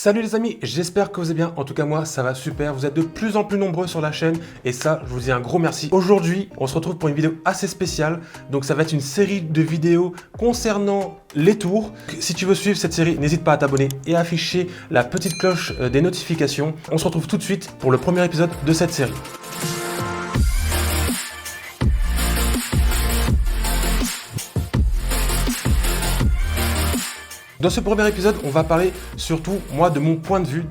Salut les amis, j'espère que vous allez bien. En tout cas moi ça va super, vous êtes de plus en plus nombreux sur la chaîne et ça je vous dis un gros merci. Aujourd'hui on se retrouve pour une vidéo assez spéciale, donc ça va être une série de vidéos concernant les tours. Si tu veux suivre cette série, n'hésite pas à t'abonner et à afficher la petite cloche des notifications. On se retrouve tout de suite pour le premier épisode de cette série. Dans ce premier épisode, on va parler surtout, moi, de mon point de vue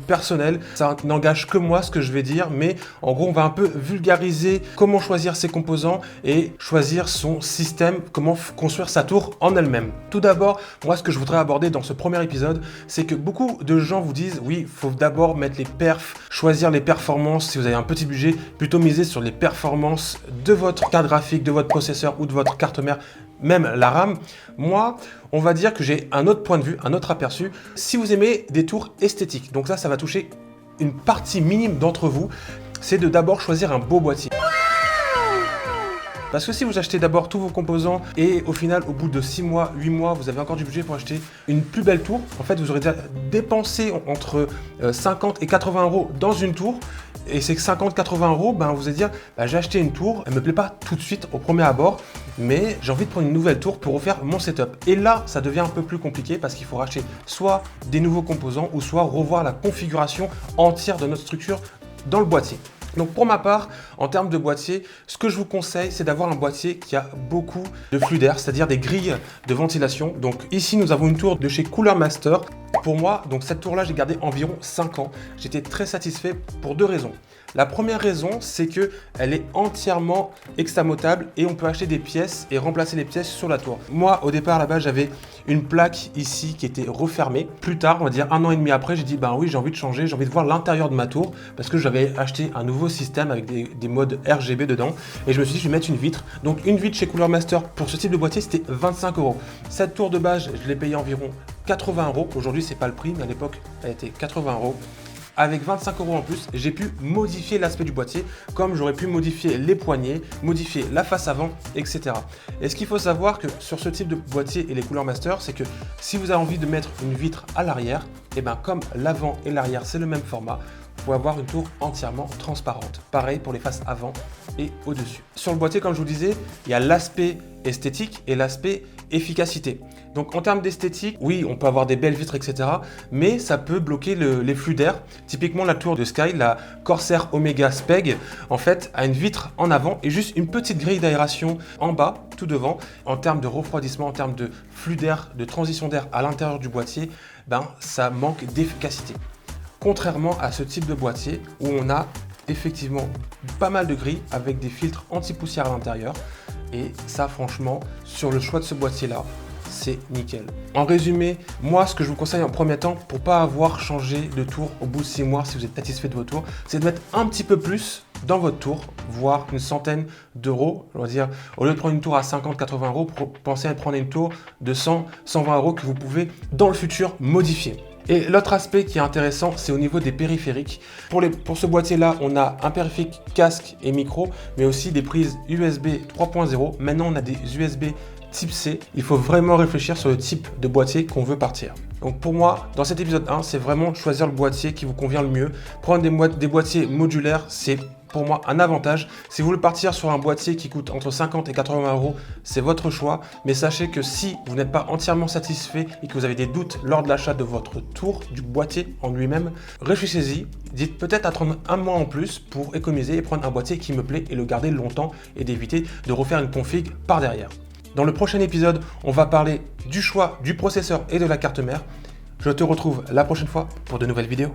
personnel. Ça n'engage que moi ce que je vais dire, mais en gros, on va un peu vulgariser comment choisir ses composants et choisir son système, comment construire sa tour en elle-même. Tout d'abord, moi, ce que je voudrais aborder dans ce premier épisode, c'est que beaucoup de gens vous disent, oui, il faut d'abord mettre les perfs, choisir les performances. Si vous avez un petit budget, plutôt miser sur les performances de votre carte graphique, de votre processeur ou de votre carte mère, même la RAM. Moi, on va dire que j'ai un autre point de vue, un autre aperçu. Si vous aimez des tours esthétiques, donc ça va toucher une partie minime d'entre vous, c'est de d'abord choisir un beau boîtier. Parce que si vous achetez d'abord tous vos composants et au final, au bout de 6 mois, 8 mois, vous avez encore du budget pour acheter une plus belle tour, en fait, vous aurez déjà dépensé entre 50 et 80 euros dans une tour. Et ces 50-80 euros, vous allez dire, j'ai acheté une tour, elle me plaît pas tout de suite au premier abord, mais j'ai envie de prendre une nouvelle tour pour refaire mon setup. Et là, ça devient un peu plus compliqué parce qu'il faut racheter soit des nouveaux composants ou soit revoir la configuration entière de notre structure dans le boîtier. Donc pour ma part, en termes de boîtier, ce que je vous conseille, c'est d'avoir un boîtier qui a beaucoup de flux d'air, c'est-à-dire des grilles de ventilation. Donc ici, nous avons une tour de chez Cooler Master. Pour moi, donc cette tour-là, j'ai gardé environ 5 ans. J'étais très satisfait pour 2 raisons. La première raison, c'est qu'elle est entièrement extramotable et on peut acheter des pièces et remplacer les pièces sur la tour. Moi, au départ, là-bas, j'avais une plaque ici qui était refermée. Plus tard, on va dire 1 an et demi après, j'ai dit, oui, j'ai envie de changer, j'ai envie de voir l'intérieur de ma tour parce que j'avais acheté un nouveau système avec des modes RGB dedans et je me suis dit, je vais mettre une vitre. Donc, une vitre chez Cooler Master pour ce type de boîtier, c'était 25 euros. Cette tour de base, je l'ai payée environ 80 euros. Aujourd'hui, c'est pas le prix, mais à l'époque, elle était 80 euros. Avec 25 euros en plus, j'ai pu modifier l'aspect du boîtier, comme j'aurais pu modifier les poignées, modifier la face avant, etc. Et ce qu'il faut savoir que sur ce type de boîtier et les Cooler Master, c'est que si vous avez envie de mettre une vitre à l'arrière, comme l'avant et l'arrière, c'est le même format, vous pouvez avoir une tour entièrement transparente. Pareil pour les faces avant et au-dessus. Sur le boîtier, comme je vous disais, il y a l'aspect esthétique et l'aspect efficacité. Donc en termes d'esthétique, oui, on peut avoir des belles vitres, etc. Mais ça peut bloquer les flux d'air. Typiquement, la tour de Sky, la Corsair Omega Speg, en fait, a une vitre en avant et juste une petite grille d'aération en bas, tout devant. En termes de refroidissement, en termes de flux d'air, de transition d'air à l'intérieur du boîtier, ça manque d'efficacité. Contrairement à ce type de boîtier où on a effectivement pas mal de grilles avec des filtres anti-poussière à l'intérieur. Et ça, franchement, sur le choix de ce boîtier-là, c'est nickel. En résumé, moi, ce que je vous conseille en premier temps, pour pas avoir changé de tour au bout de 6 mois, si vous êtes satisfait de votre tour, c'est de mettre un petit peu plus dans votre tour, voire une centaine d'euros. On va dire, au lieu de prendre une tour à 50-80 euros, pensez à prendre une tour de 100-120 euros que vous pouvez, dans le futur, modifier. Et l'autre aspect qui est intéressant, c'est au niveau des périphériques. Pour ce boîtier-là, on a un périphérique casque et micro, mais aussi des prises USB 3.0. Maintenant, on a des USB type C. Il faut vraiment réfléchir sur le type de boîtier qu'on veut partir. Donc pour moi, dans cet épisode 1, c'est vraiment choisir le boîtier qui vous convient le mieux. Prendre des boîtiers modulaires, c'est pour moi un avantage. Si vous voulez partir sur un boîtier qui coûte entre 50 et 80 euros, c'est votre choix. Mais sachez que si vous n'êtes pas entièrement satisfait et que vous avez des doutes lors de l'achat de votre tour, du boîtier en lui-même, réfléchissez-y. Dites peut-être attendre 1 mois en plus pour économiser et prendre un boîtier qui me plaît et le garder longtemps et d'éviter de refaire une config par derrière. Dans le prochain épisode, on va parler du choix du processeur et de la carte mère. Je te retrouve la prochaine fois pour de nouvelles vidéos.